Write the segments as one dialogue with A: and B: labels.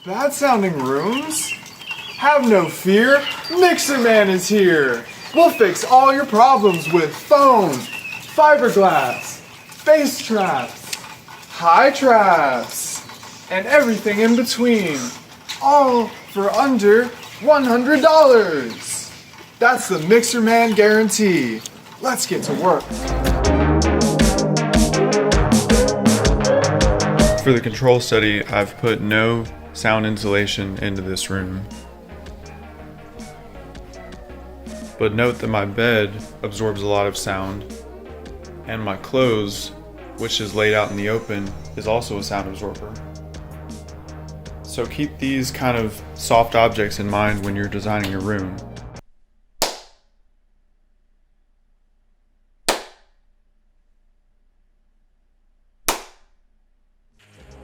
A: Bad sounding rooms? Have no fear, Mixerman is here! We'll fix all your problems with foam, fiberglass, bass traps, high traps, and everything in between. All for under $100. That's the Mixerman guarantee. Let's get to work. For the control study, I've put no sound insulation into this room. But note that my bed absorbs a lot of sound, and my clothes, which is laid out in the open, is also a sound absorber. So keep these kind of soft objects in mind when you're designing your room.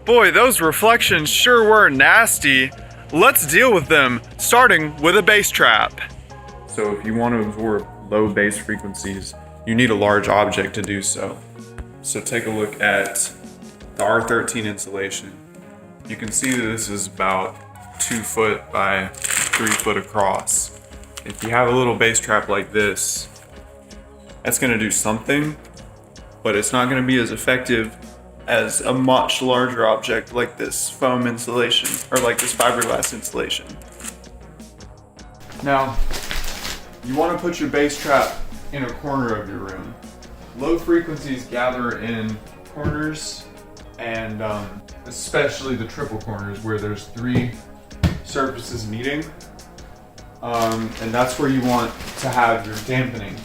A: Boy, those reflections sure were nasty. Let's deal with them, starting with a bass trap. So if you want to absorb low bass frequencies, you need a large object to do so. So take a look at the R13 insulation. You can see that this is about 2 foot by 3 foot across. If you have a little bass trap like this, that's going to do something, but it's not going to be as effective as a much larger object like this foam insulation, or like this fiberglass insulation. Now, you want to put your bass trap in a corner of your room. Low frequencies gather in corners, and especially the triple corners where there's 3 surfaces meeting, and that's where you want to have your dampening.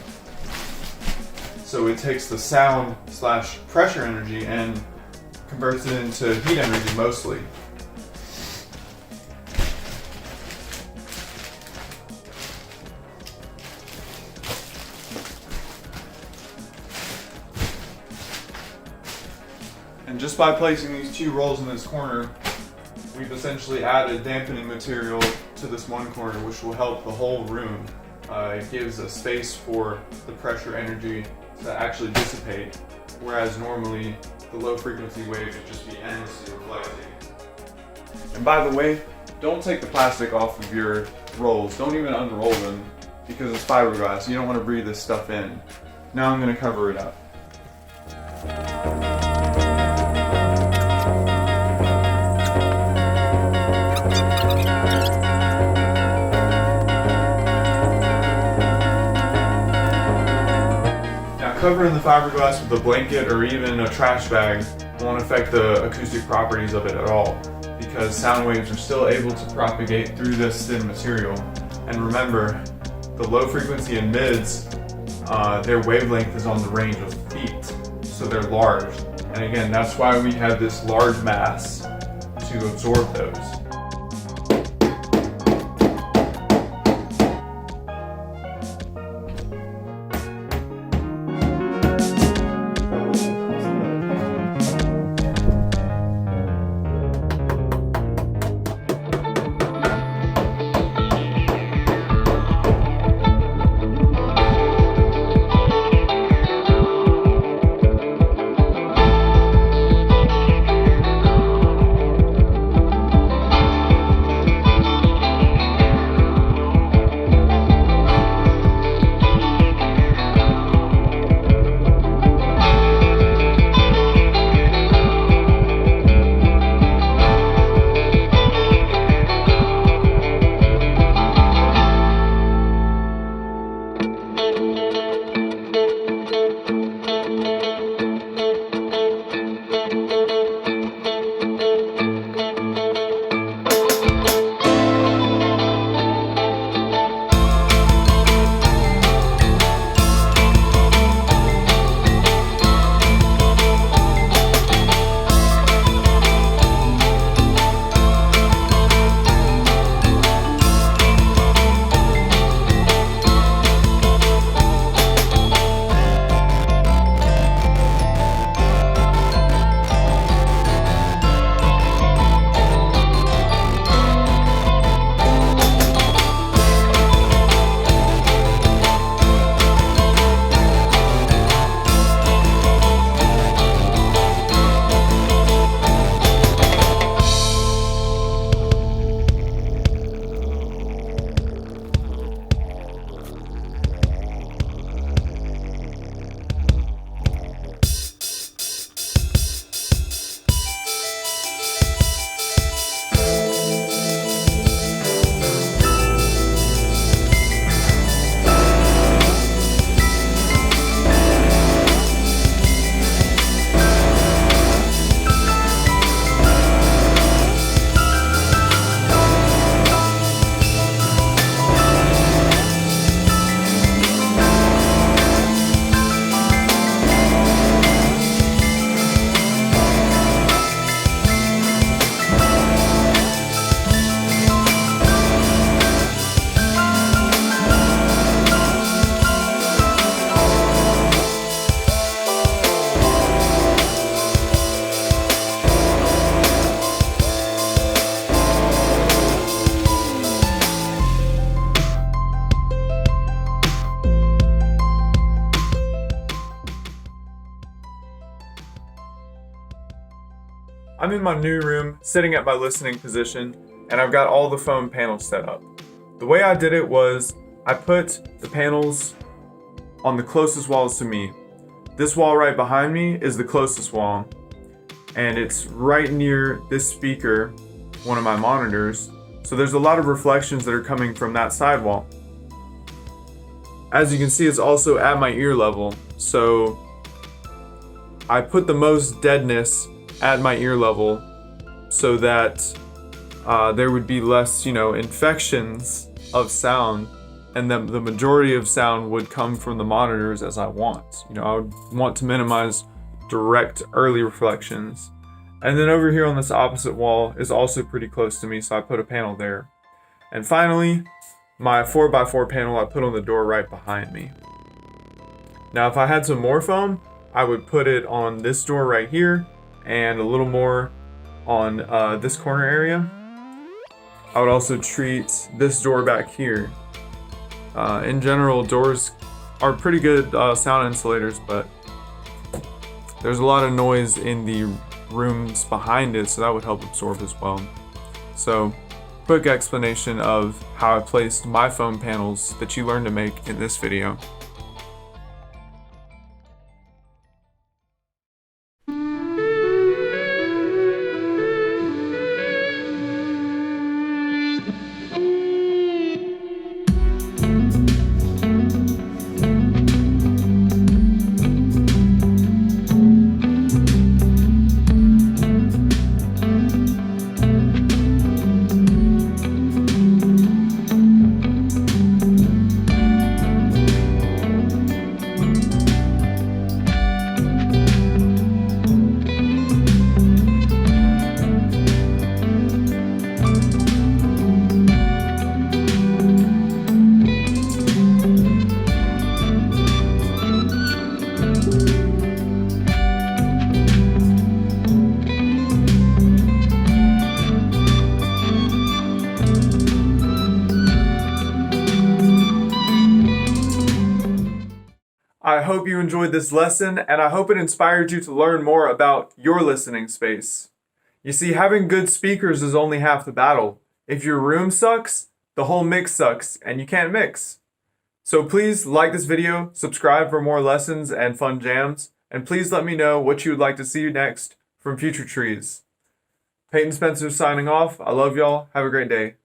A: So it takes the sound / pressure energy and converts it into heat energy mostly. And just by placing these 2 rolls in this corner, we've essentially added dampening material to this one corner, which will help the whole room. It gives a space for the pressure energy to actually dissipate, whereas normally the low frequency waves would just be endlessly reflecting. And by the way, don't take the plastic off of your rolls. Don't even unroll them, because it's fiberglass. You don't want to breathe this stuff in. Now I'm going to cover it up. Covering the fiberglass with a blanket or even a trash bag won't affect the acoustic properties of it at all, because sound waves are still able to propagate through this thin material. And remember, the low frequency and mids, their wavelength is on the range of feet, so they're large. And again, that's why we have this large mass to absorb those. I'm in my new room, sitting at my listening position, and I've got all the foam panels set up. The way I did it was, I put the panels on the closest walls to me. This wall right behind me is the closest wall, and it's right near this speaker, one of my monitors, so there's a lot of reflections that are coming from that side wall. As you can see, it's also at my ear level, so I put the most deadness at my ear level so that there would be less, infections of sound, and the majority of sound would come from the monitors as I want. I would want to minimize direct early reflections. And then over here on this opposite wall is also pretty close to me, so I put a panel there. And finally, my 4x4 panel I put on the door right behind me. Now if I had some more foam, I would put it on this door right here and a little more on this corner area. I would also treat this door back here. In general, doors are pretty good sound insulators, but there's a lot of noise in the rooms behind it, so that would help absorb as well. So, quick explanation of how I placed my foam panels that you learned to make in this video. I hope you enjoyed this lesson, and I hope it inspired you to learn more about your listening space. You see, having good speakers is only half the battle. If your room sucks, the whole mix sucks, and you can't mix. So please like this video, subscribe for more lessons and fun jams, and please let me know what you would like to see next from Future Trees. Peyton Spencer signing off. I love y'all. Have a great day.